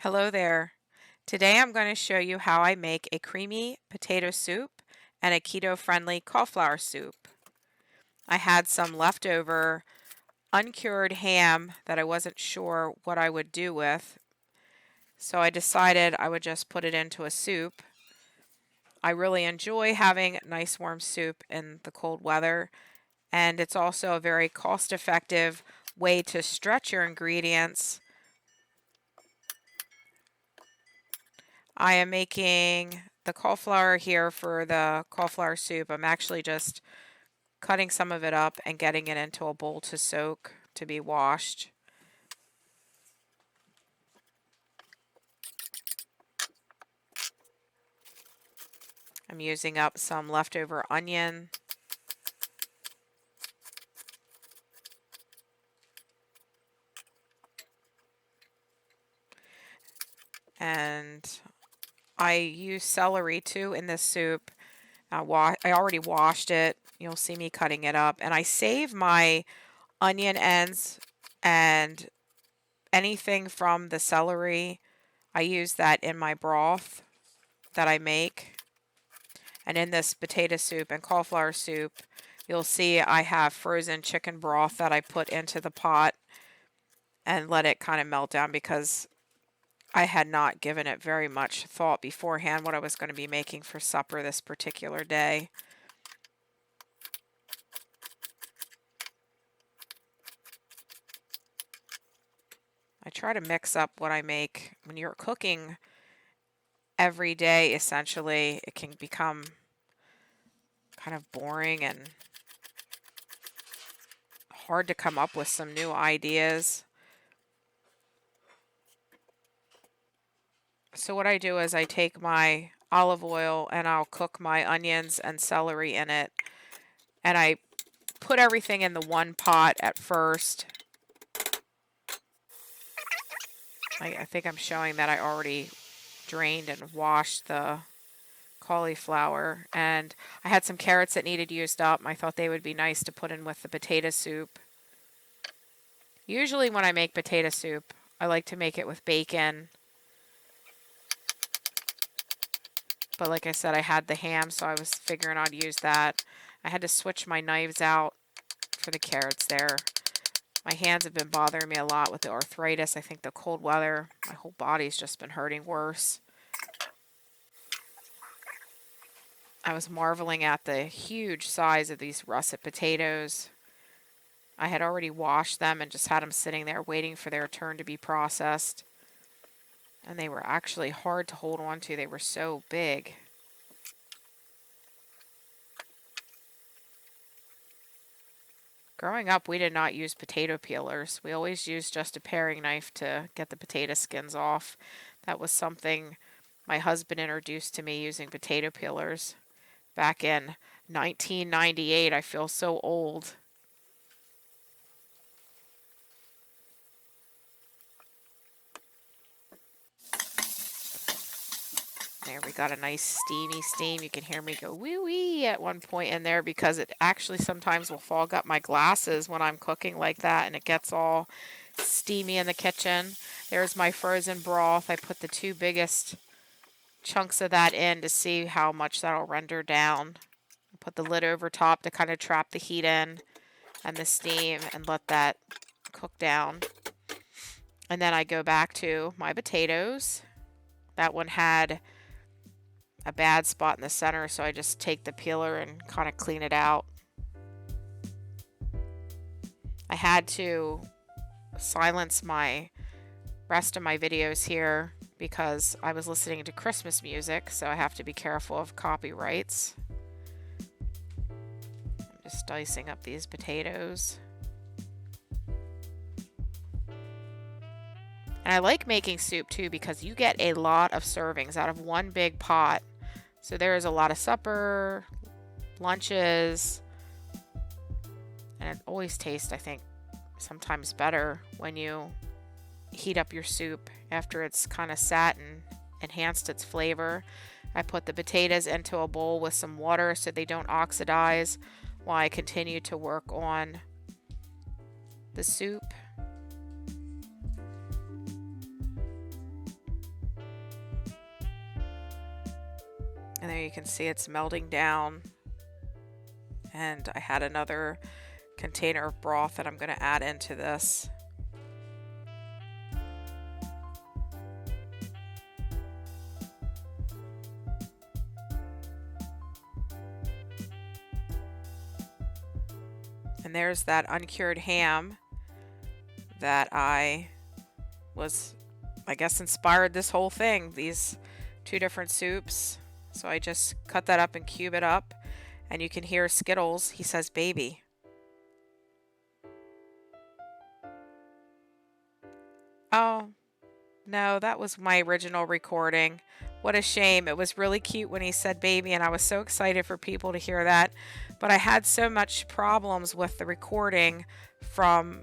Hello there. Today I'm going to show you how I make a creamy potato soup and a keto-friendly cauliflower soup. I had some leftover uncured ham that I wasn't sure what I would do with, so I decided I would just put it into a soup. I really enjoy having nice warm soup in the cold weather, and it's also a very cost-effective way to stretch your ingredients. I am making the cauliflower here for the cauliflower soup. I'm actually just cutting some of it up and getting it into a bowl to soak, to be washed. I'm using up some leftover onion. And I use celery too in this soup. I already washed it. You'll see me cutting it up. And I save my onion ends and anything from the celery. I use that in my broth that I make. And in this potato soup and cauliflower soup, you'll see I have frozen chicken broth that I put into the pot and let it kind of melt down because I had not given it very much thought beforehand what I was going to be making for supper this particular day. I try to mix up what I make. When you're cooking every day, essentially, it can become kind of boring and hard to come up with some new ideas. So what I do is I take my olive oil and I'll cook my onions and celery in it. And I put everything in the one pot at first. I think I'm showing that I already drained and washed the cauliflower. And I had some carrots that needed used up. I thought they would be nice to put in with the potato soup. Usually when I make potato soup, I like to make it with bacon. But like I said, I had the ham, so I was figuring I'd use that. I had to switch my knives out for the carrots there. My hands have been bothering me a lot with the arthritis. I think the cold weather, my whole body's just been hurting worse. I was marveling at the huge size of these russet potatoes. I had already washed them and just had them sitting there waiting for their turn to be processed. And they were actually hard to hold on to. They were so big. Growing up, we did not use potato peelers. We always used just a paring knife to get the potato skins off. That was something my husband introduced to me, using potato peelers back in 1998. I feel so old. There, we got a nice steamy steam. You can hear me go wee wee at one point in there because it actually sometimes will fog up my glasses when I'm cooking like that, and it gets all steamy in the kitchen. There's my frozen broth. I put the two biggest chunks of that in to see how much that'll render down. Put the lid over top to kind of trap the heat in and the steam and let that cook down. And then I go back to my potatoes. That one had a bad spot in the center, so I just take the peeler and kind of clean it out. I had to silence my rest of my videos here because I was listening to Christmas music, so I have to be careful of copyrights. I'm just dicing up these potatoes. And I like making soup too because you get a lot of servings out of one big pot. So there is a lot of supper, lunches, and it always tastes, I think, sometimes better when you heat up your soup after it's kind of sat and enhanced its flavor. I put the potatoes into a bowl with some water so they don't oxidize while I continue to work on the soup. And there you can see it's melting down. And I had another container of broth that I'm going to add into this. And there's that uncured ham that I guess, inspired this whole thing, these two different soups. So I just cut that up and cube it up. And you can hear Skittles. He says, baby. Oh, no, that was my original recording. What a shame. It was really cute when he said baby, and I was so excited for people to hear that. But I had so much problems with the recording from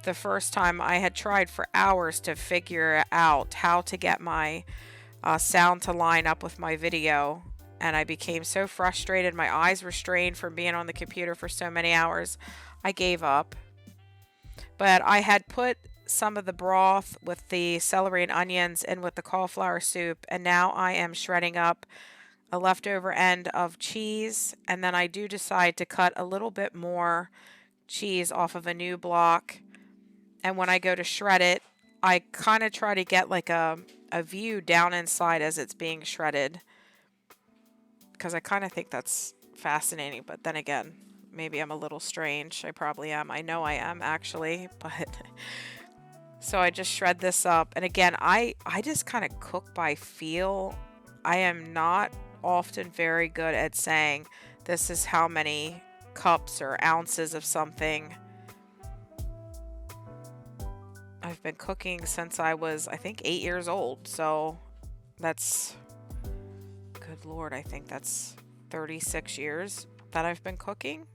the first time. I had tried for hours to figure out how to get my sound to line up with my video. And I became so frustrated. My eyes were strained from being on the computer for so many hours. I gave up. But I had put some of the broth with the celery and onions in with the cauliflower soup, and now I am shredding up a leftover end of cheese, and then I do decide to cut a little bit more cheese off of a new block, and when I go to shred it, I kind of try to get like a view down inside as it's being shredded, because I kind of think that's fascinating, but then again, maybe I'm a little strange. I probably am. I know I am, actually, but so I just shred this up. And again, I just kind of cook by feel. I am not often very good at saying this is how many cups or ounces of something. I've been cooking since I was, I think, 8 years old. So that's, good Lord, I think that's 36 years that I've been cooking.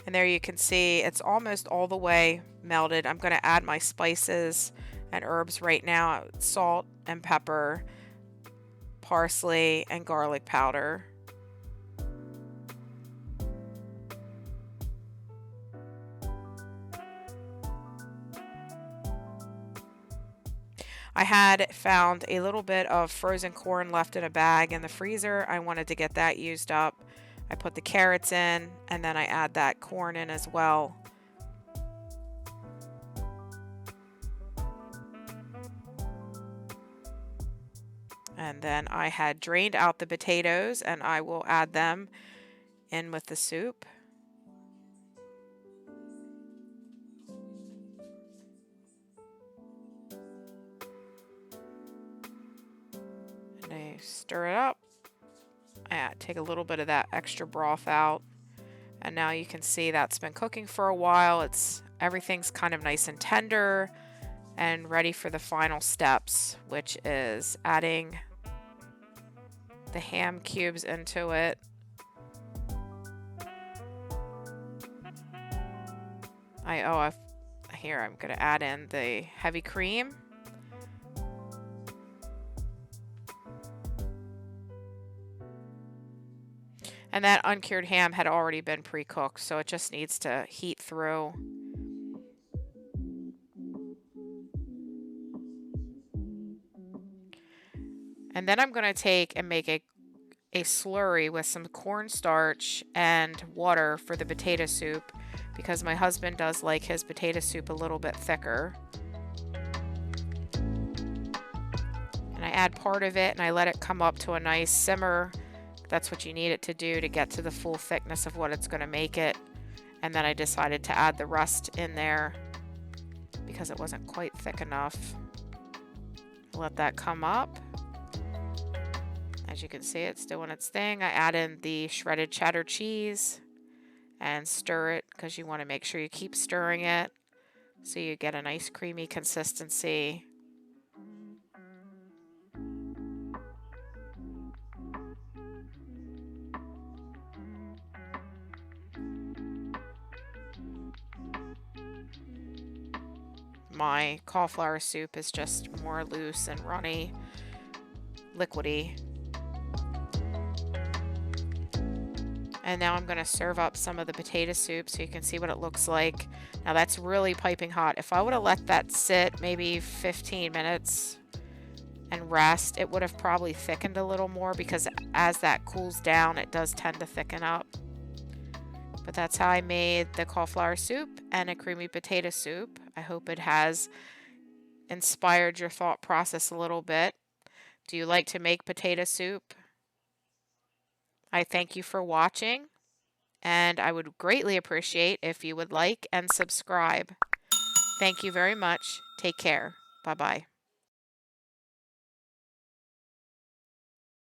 And there you can see it's almost all the way melted. I'm going to add my spices and herbs right now. Salt and pepper, parsley, and garlic powder. I had found a little bit of frozen corn left in a bag in the freezer. I wanted to get that used up. I put the carrots in, and then I add that corn in as well. And then I had drained out the potatoes, and I will add them in with the soup. And I stir it up. I take a little bit of that extra broth out, and now you can see that's been cooking for a while. Everything's kind of nice and tender and ready for the final steps, which is adding the ham cubes into it. Here I'm going to add in the heavy cream. And that uncured ham had already been pre-cooked, so it just needs to heat through. And then I'm going to take and make a slurry with some cornstarch and water for the potato soup, because my husband does like his potato soup a little bit thicker. And I add part of it and I let it come up to a nice simmer. That's what you need it to do to get to the full thickness of what it's going to make it. And then I decided to add the rest in there because it wasn't quite thick enough. Let that come up. As you can see, it's doing its thing. I add in the shredded cheddar cheese and stir it, because you want to make sure you keep stirring it so you get a nice creamy consistency. My cauliflower soup is just more loose and runny, liquidy. And now I'm going to serve up some of the potato soup so you can see what it looks like. Now that's really piping hot. If I would have let that sit maybe 15 minutes, and rest, it would have probably thickened a little more because as that cools down, it does tend to thicken up. But that's how I made the cauliflower soup and a creamy potato soup. I hope it has inspired your thought process a little bit. Do you like to make potato soup? I thank you for watching, and I would greatly appreciate if you would like and subscribe. Thank you very much. Take care. Bye-bye.